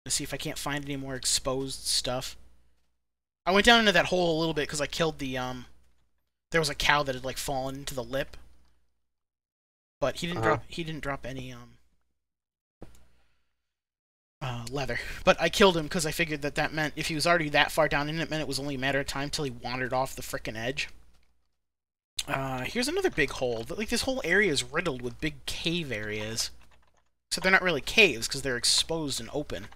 to see if I can't find any more exposed stuff. I went down into that hole a little bit because I killed the, there was a cow that had, like, fallen into the lip. But he didn't drop any, leather. But I killed him because I figured that meant if he was already that far down in it, meant it was only a matter of time till he wandered off the frickin' edge. Here's another big hole. Like, this whole area is riddled with big cave areas. So they're not really caves because they're exposed and open.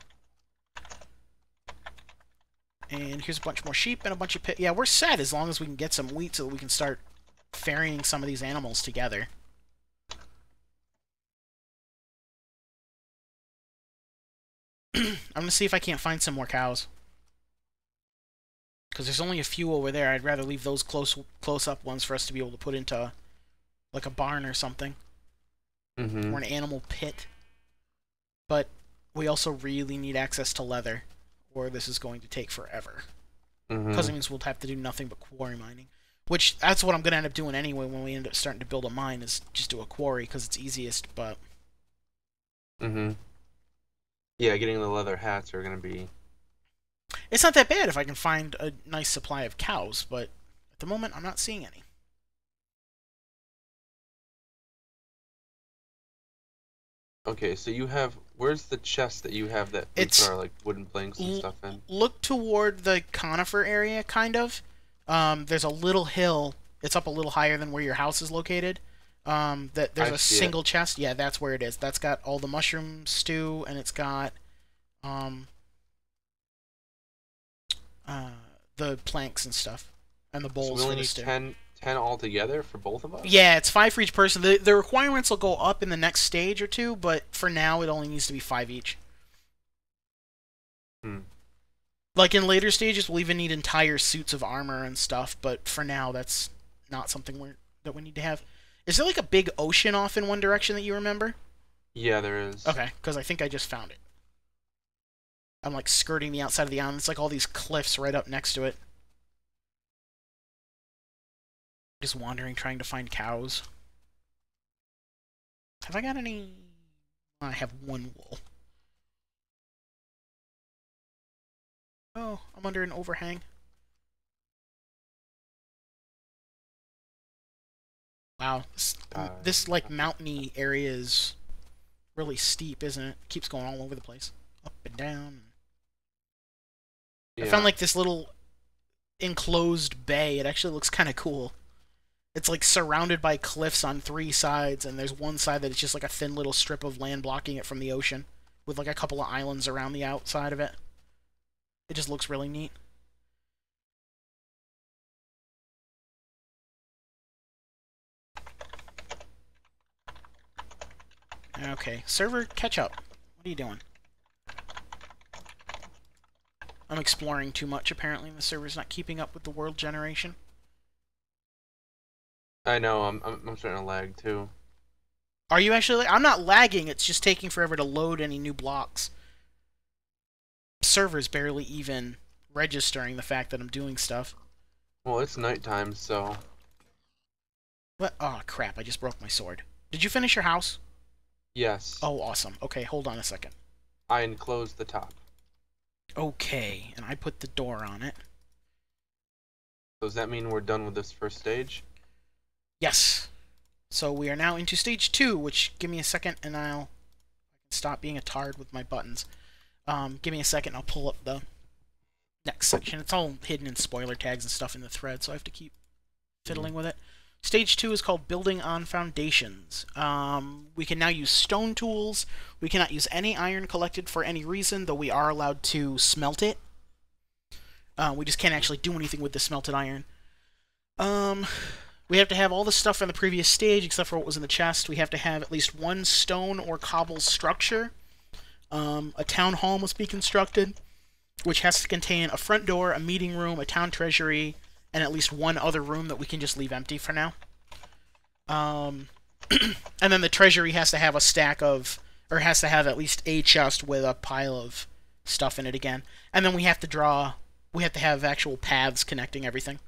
And here's a bunch more sheep and a bunch of pit. Yeah, we're set as long as we can get some wheat so that we can start ferrying some of these animals together. I'm gonna see if I can't find some more cows. Because there's only a few over there. I'd rather leave those close-up ones for us to be able to put into, like, a barn or something. Mm-hmm. Or an animal pit. But we also really need access to leather, or this is going to take forever. Because it means we'll have to do nothing but quarry mining. Which, that's what I'm going to end up doing anyway when we end up starting to build a mine, is just do a quarry, because it's easiest, but... Yeah, getting the leather hats are going to be... It's not that bad if I can find a nice supply of cows, but at the moment I'm not seeing any. Okay, so you have... Where's the chest that you have that we put our, like, wooden planks and stuff in? Look toward the conifer area, kind of. There's a little hill. It's up a little higher than where your house is located. There's a single chest. Yeah, that's where it is. That's got all the mushroom stew, and it's got... the planks and stuff, and the bowls. So we only need 10 altogether for both of us? Yeah, it's 5 for each person. The requirements will go up in the next stage or two, but for now it only needs to be 5 each. Like in later stages, we'll even need entire suits of armor and stuff, but for now that's not something that we need to have. Is there like a big ocean off in one direction that you remember? Yeah, there is. Okay, because I think I just found it. I'm like skirting the outside of the island. It's like all these cliffs right up next to it. Just wandering, trying to find cows. Have I got any? I have 1 wool. Oh, I'm under an overhang. Wow, this like mountainy area is really steep, isn't it? Keeps going all over the place, up and down. Yeah. I found like this little enclosed bay. It actually looks kind of cool. It's like surrounded by cliffs on 3 sides, and there's one side that it's just like a thin little strip of land blocking it from the ocean, with like a couple of islands around the outside of it. It just looks really neat. Okay, server, catch up. What are you doing? I'm exploring too much, apparently, and the server's not keeping up with the world generation. I know, I'm starting to lag, too. Are you actually? I'm not lagging, it's just taking forever to load any new blocks. Server's barely even registering the fact that I'm doing stuff. Well, it's nighttime, so... What? Oh, crap, I just broke my sword. Did you finish your house? Yes. Oh, awesome. Okay, hold on a second. I enclosed the top. Okay, and I put the door on it. So does that mean we're done with this first stage? Yes. So we are now into stage 2, which, give me a second and I'll stop being a tard with my buttons. Give me a second, I'll pull up the next section. It's all hidden in spoiler tags and stuff in the thread, so I have to keep fiddling with it. Stage 2 is called Building on Foundations. We can now use stone tools. We cannot use any iron collected for any reason, though we are allowed to smelt it. We just can't actually do anything with the smelted iron. We have to have all the stuff from the previous stage, except for what was in the chest. We have to have at least 1 stone or cobble structure. A town hall must be constructed, which has to contain a front door, a meeting room, a town treasury, and at least 1 other room that we can just leave empty for now. And then the treasury has to have a stack of, or has to have at least a chest with a pile of stuff in it again. And then we have to have actual paths connecting everything.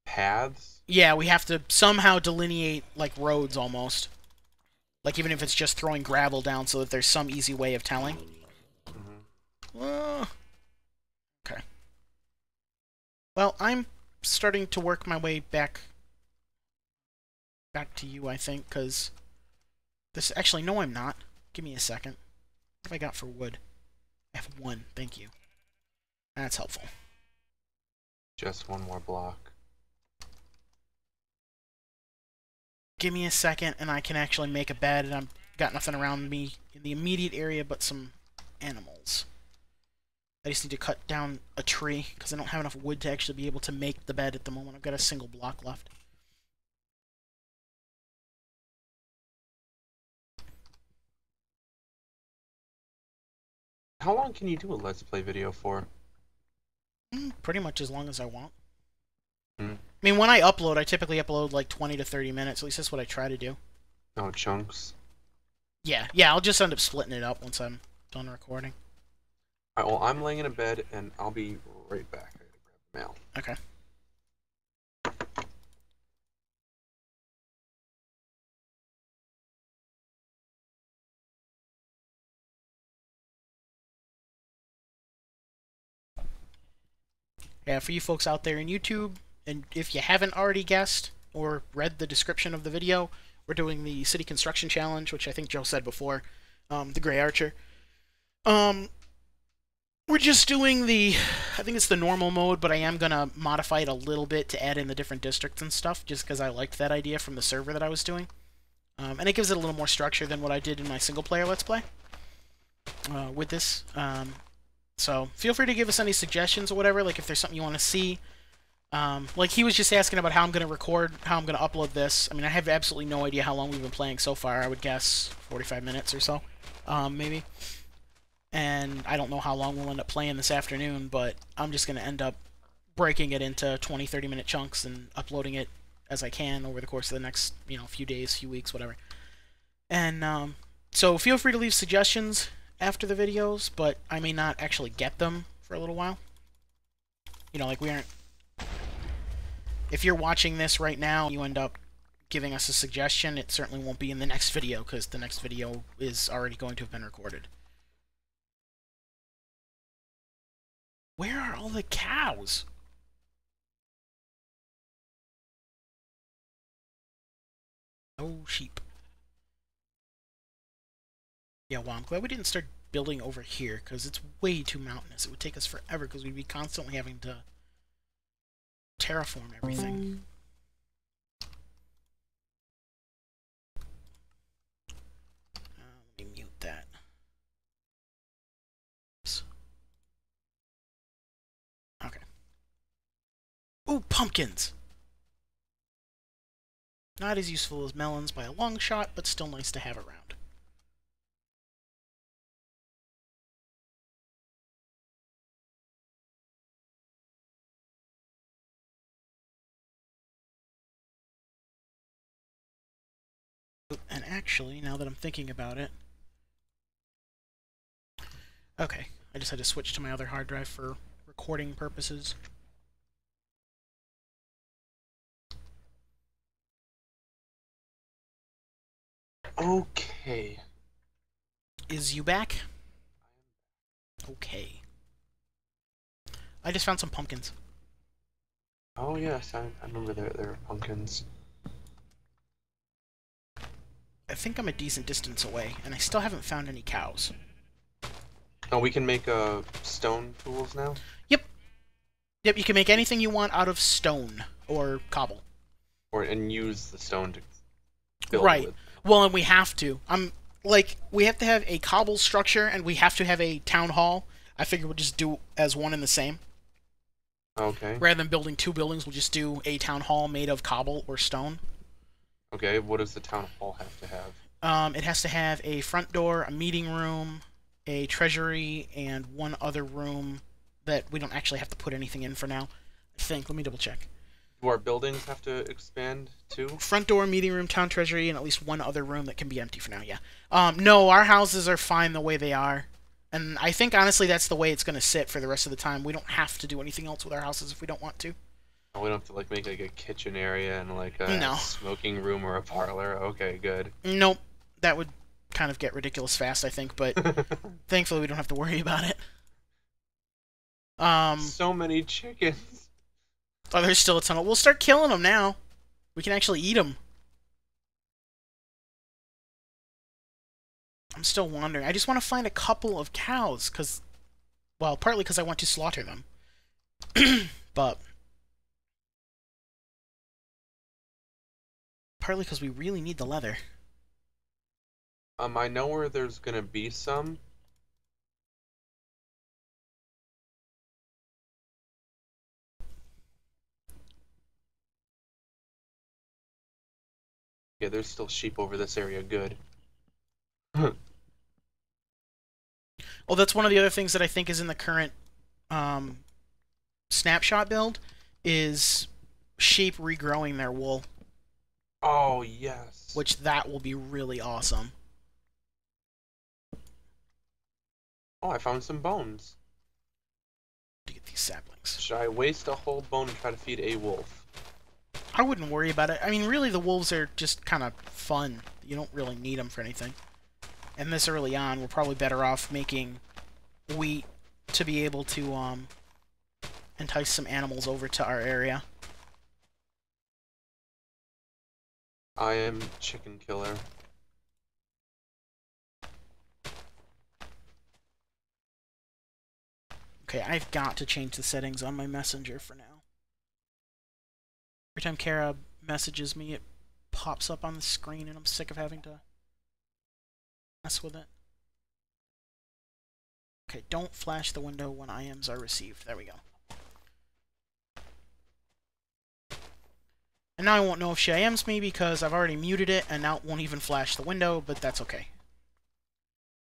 Paths? Yeah, we have to somehow delineate, like, roads almost. Like, even if it's just throwing gravel down so that there's some easy way of telling. Okay. Well, I'm starting to work my way back to you, I think, because this... Actually, no, I'm not. Give me a second. What have I got for wood? I have 1. Thank you. That's helpful. Just 1 more block. Give me a second, and I can actually make a bed, and I've got nothing around me in the immediate area but some animals. I just need to cut down a tree, because I don't have enough wood to actually be able to make the bed at the moment. I've got a single block left. How long can you do a Let's Play video for? Pretty much as long as I want. Hmm. I mean, when I upload, I typically upload like 20 to 30 minutes. At least that's what I try to do. Oh, chunks? Yeah, I'll just end up splitting it up once I'm done recording. Alright, well, I'm laying in a bed, and I'll be right back. I gotta grab mail. Okay. Yeah, for you folks out there in YouTube, and if you haven't already guessed or read the description of the video, we're doing the City Construction Challenge, which I think Joe said before, TheGreyArcher. We're just doing the... I think it's the normal mode, but I am going to modify it a little bit to add in the different districts and stuff, just because I liked that idea from the server that I was doing. And it gives it a little more structure than what I did in my single-player Let's Play with this. So feel free to give us any suggestions or whatever, like if there's something you want to see. Like he was just asking about how I'm going to record, how I'm going to upload this. I mean, I have absolutely no idea how long we've been playing so far. I would guess 45 minutes or so, maybe. And I don't know how long we'll end up playing this afternoon, but I'm just going to end up breaking it into 20, 30-minute chunks and uploading it as I can over the course of the next, few days, few weeks, whatever. And so feel free to leave suggestions after the videos, but I may not actually get them for a little while. Like we aren't... If you're watching this right now, you end up giving us a suggestion, it certainly won't be in the next video, because the next video is already going to have been recorded. Where are all the cows? Oh, sheep. Yeah, well, I'm glad we didn't start building over here, because it's way too mountainous. It would take us forever, because we'd be constantly having to terraform everything. Let me mute that. Oops. Okay. Ooh, pumpkins! Not as useful as melons by a long shot, but still nice to have around. And actually, now that I'm thinking about it... Okay, I just had to switch to my other hard drive for recording purposes. Okay. Is you back? Okay. I just found some pumpkins. Oh yes, I remember there were pumpkins. I think I'm a decent distance away, and I still haven't found any cows. Oh, we can make stone tools now? Yep. Yep, you can make anything you want out of stone or cobble. And use the stone to build right. with. Well, and we have to. We have to have a cobble structure, and we have to have a town hall. I figure we'll just do as one and the same. Okay. Rather than building 2 buildings, we'll just do a town hall made of cobble or stone. Okay, what does the town hall have to have? It has to have a front door, a meeting room, a treasury, and one other room that we don't actually have to put anything in for now. I think. Let me double check. Do our buildings have to expand too? Front door, meeting room, town treasury, and at least one other room that can be empty for now, yeah. No, our houses are fine the way they are. And I think, honestly, that's the way it's going to sit for the rest of the time. We don't have to do anything else with our houses if we don't want to. Oh, we don't have to, make, a kitchen area and, a smoking room or a parlor? Okay, good. Nope. That would kind of get ridiculous fast, I think, but thankfully we don't have to worry about it. So many chickens. Oh, there's still a ton of... We'll start killing them now. We can actually eat them. I'm still wandering. I just want to find a couple of cows, because... Well, partly because I want to slaughter them. But... Partly because we really need the leather. I know where there's gonna be some. Yeah, there's still sheep over this area. Good. Oh, that's one of the other things that I think is in the current snapshot build, is sheep regrowing their wool. Oh, yes. Which that will be really awesome. Oh, I found some bones. To get these saplings. Should I waste a whole bone and try to feed a wolf? I wouldn't worry about it. I mean, really, the wolves are just kind of fun. You don't really need them for anything. And this early on, we're probably better off making wheat to be able to entice some animals over to our area. I am chicken killer. Okay, I've got to change the settings on my messenger for now. Every time Kara messages me, it pops up on the screen, and I'm sick of having to mess with it. Okay, don't flash the window when IMs are received. There we go. And now I won't know if she IMs me because I've already muted it, and now it won't even flash the window, but that's okay.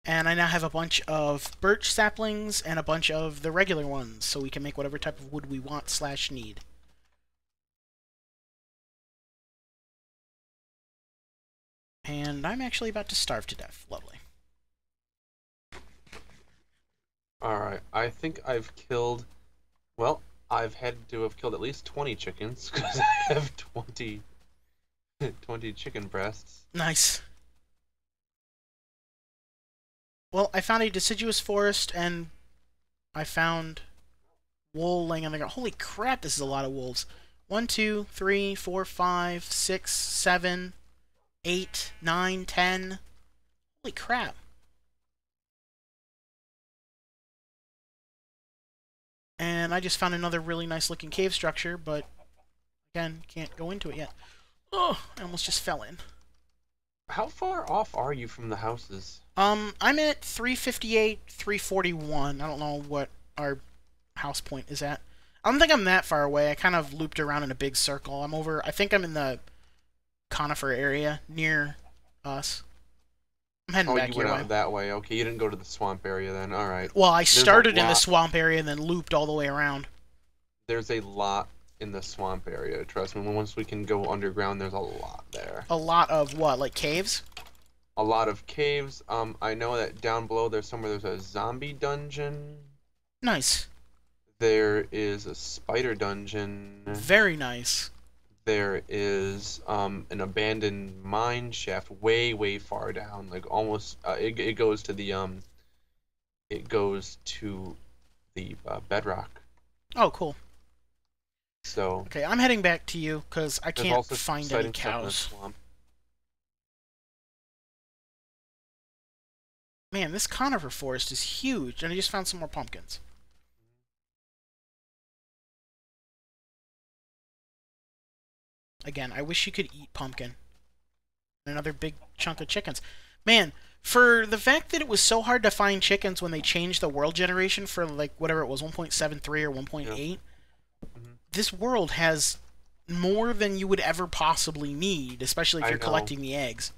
And I now have a bunch of birch saplings and a bunch of the regular ones, so we can make whatever type of wood we want / need. And I'm actually about to starve to death. Lovely. Alright, I think I've killed... Well, I've had to have killed at least 20 chickens, because I have 20 chicken breasts. Nice. Well, I found a deciduous forest, and I found wool laying on the ground. Holy crap, this is a lot of wolves. 1, 2, 3, 4, 5, 6, 7, 8, 9, 10. Holy crap. And I just found another really nice looking cave structure, but again, can't go into it yet. Oh, I almost just fell in. How far off are you from the houses? I'm at 358, 341. I don't know what our house point is at. I don't think I'm that far away. I kind of looped around in a big circle. I'm over, I think I'm in the conifer area near us. I'm heading back you went out that way. Okay, you didn't go to the swamp area then. Alright. Well, I started in the swamp area and then looped all the way around. There's a lot in the swamp area. Trust me, once we can go underground, there's a lot there. A lot of what? Like caves? A lot of caves. I know that down below there's a zombie dungeon. Nice. There is a spider dungeon. Very nice. There is an abandoned mine shaft way far down, like almost it goes to the bedrock. Oh, cool. So okay, I'm heading back to you because I can't find any cows. Man, this conifer forest is huge, and I just found some more pumpkins. Again, I wish you could eat pumpkin. Another big chunk of chickens. Man, for the fact that it was so hard to find chickens when they changed the world generation for, like, whatever it was, 1.73 or 1.8, this world has more than you would ever possibly need, especially if you're collecting the eggs.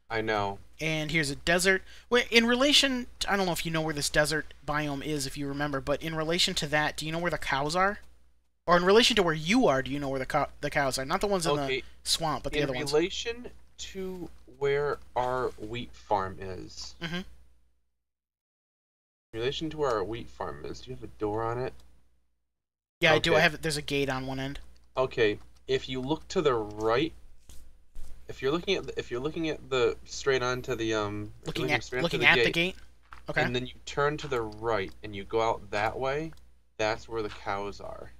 I know. And here's a desert. In relation, I don't know if you know where this desert biome is, if you remember, but in relation to that, do you know where the cows are? Or in relation to where you are, do you know where the cows are? Not the ones in the swamp, but the other ones. In relation to where our wheat farm is. Mm-hmm. In relation to where our wheat farm is, do you have a door on it? Yeah, I do. There's a gate on one end. Okay, if you look to the right, if you're looking at the straight onto the looking at the gate. Okay. And then you turn to the right and you go out that way. That's where the cows are.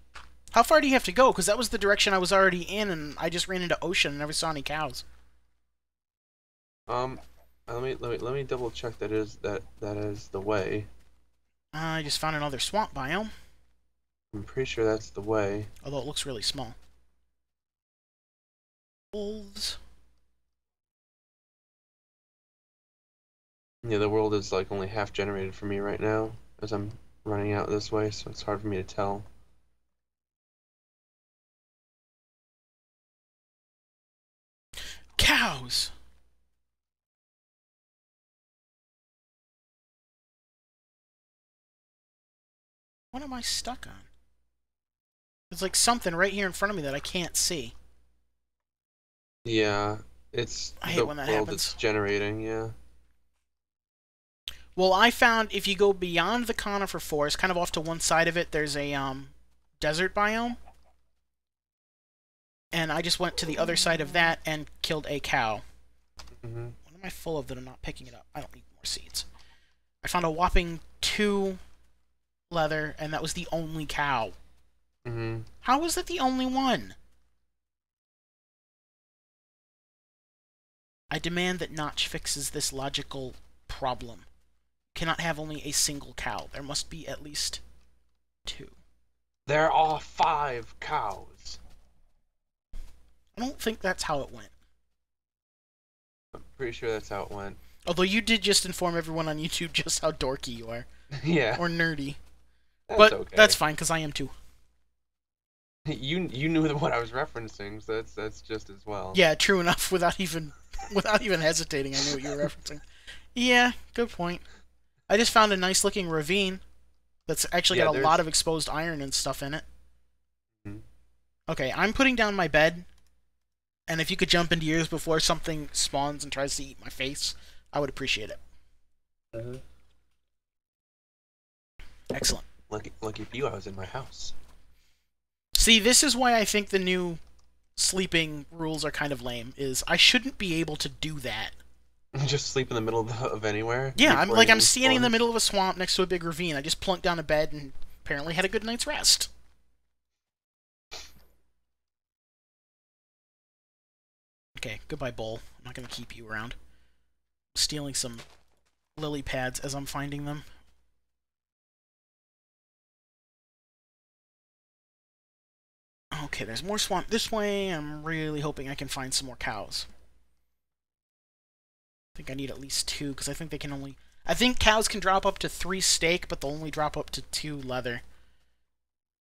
How far do you have to go? Because that was the direction I was already in, and I just ran into ocean and never saw any cows. Um, let me double check that is the way. I just found another swamp biome. I'm pretty sure that's the way. Although it looks really small. Wolves. Yeah, the world is like only half generated for me right now as I'm running out this way, so it's hard for me to tell. Cows! What am I stuck on? There's like something right here in front of me that I can't see. Yeah, it's I hate the when that world happens. it's generating, yeah. Well, I found if you go beyond the conifer forest, kind of off to one side of it, there's a desert biome. And I just went to the other side of that and killed a cow. Mm-hmm. What am I full of that I'm not picking it up? I don't need more seeds. I found a whopping 2 leather, and that was the only cow. Mm-hmm. How was that the only one? I demand that Notch fixes this logical problem. You cannot have only a single cow. There must be at least 2. There are 5 cows. I don't think that's how it went. I'm pretty sure that's how it went. Although you did just inform everyone on YouTube just how dorky you are. Yeah. Or nerdy. That's but okay. that's fine, because I am too. You knew what I was referencing, so that's just as well. Yeah, true enough. Without even hesitating, I knew what you were referencing. Yeah, good point. I just found a nice looking ravine that's actually got a lot of exposed iron and stuff in it. Mm-hmm. Okay, I'm putting down my bed, and if you could jump into yours before something spawns and tries to eat my face, I would appreciate it. Mm-hmm. Excellent. Lucky for you, I was in my house. See, this is why I think the new sleeping rules are kind of lame, is I shouldn't be able to do that. Just sleep in the middle of anywhere? Yeah, I'm standing in the middle of a swamp next to a big ravine. I just plunked down a bed and apparently had a good night's rest. Okay, goodbye, Bull. I'm not going to keep you around. Stealing some lily pads as I'm finding them. Okay, there's more swamp this way. I'm really hoping I can find some more cows. I think I need at least 2, because I think they can only... I think cows can drop up to 3 steak, but they'll only drop up to 2 leather.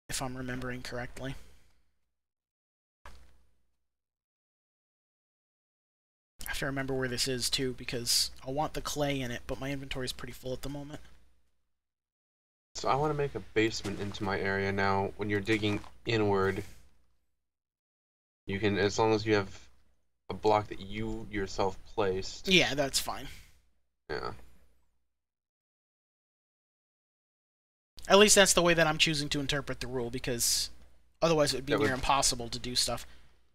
If I'm remembering correctly. I have to remember where this is, too, because I want the clay in it, but my inventory is pretty full at the moment. So I want to make a basement into my area now. When you're digging inward, you can, as long as you have a block that you yourself placed. Yeah, that's fine. Yeah. At least that's the way that I'm choosing to interpret the rule, because otherwise it would be near impossible to do stuff.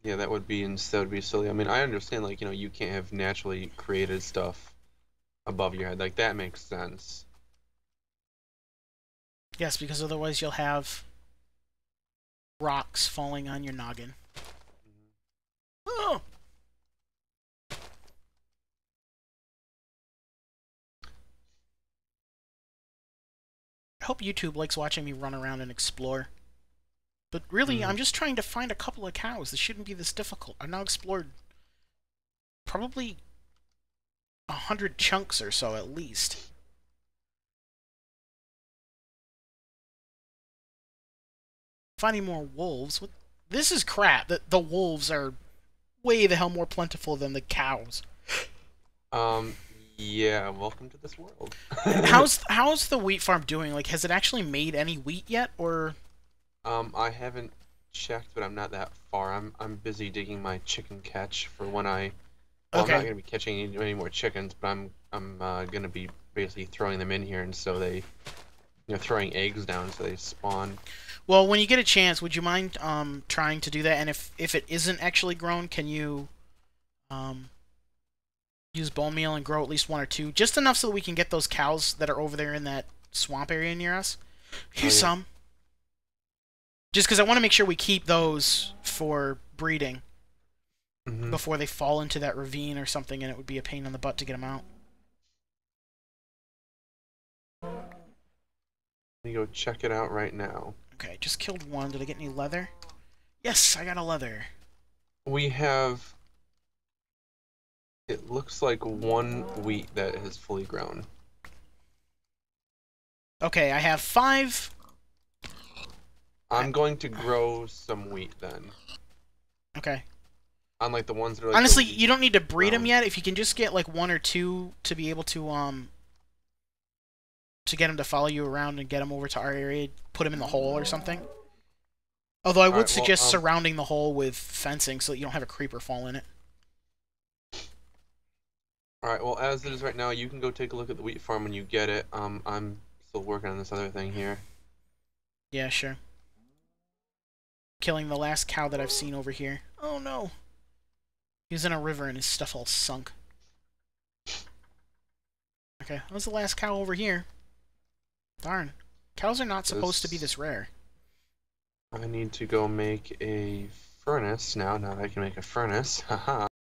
Yeah, that would be silly. I mean, I understand, like, you know, you can't have naturally created stuff above your head. Like, that makes sense. Yes, because otherwise you'll have rocks falling on your noggin. Mm-hmm. Oh! I hope YouTube likes watching me run around and explore. But really, I'm just trying to find a couple of cows. This shouldn't be this difficult. I've now explored probably 100 chunks or so, at least. Finding more wolves. This is crap. The wolves are way the hell more plentiful than the cows. Yeah, welcome to this world. how's the wheat farm doing? Like, has it actually made any wheat yet, or? I haven't checked, but I'm not that far. I'm busy digging my chicken catch for when I. Well, okay. I'm not gonna be catching any more chickens, but I'm gonna be basically throwing them in here, and so they, throwing eggs down so they spawn. Well, when you get a chance, would you mind trying to do that? And if it isn't actually grown, can you use bone meal and grow at least 1 or 2, just enough so that we can get those cows that are over there in that swamp area near us? Here's some. Just because I want to make sure we keep those for breeding before they fall into that ravine or something, and it would be a pain in the butt to get them out. Let me go check it out right now. Okay, just killed one. Did I get any leather? Yes, I got a leather. We have... It looks like one wheat that is fully grown. Okay, I have 5. I'm going to grow some wheat then. Okay. Unlike the ones that are like honestly, you don't need to breed them brown. yet. If you can just get like 1 or 2 to be able to get them to follow you around and get them over to our area, put them in the hole or something. Although I would suggest surrounding the hole with fencing so that you don't have a creeper fall in it. Alright, well, as it is right now, you can go take a look at the wheat farm when you get it. I'm still working on this other thing here. Yeah, sure. Killing the last cow that I've seen over here. Oh no. He was in a river and his stuff all sunk. Okay, that was the last cow over here. Darn. Cows are not supposed to be this rare. I need to go make a furnace now that I can make a furnace. Haha.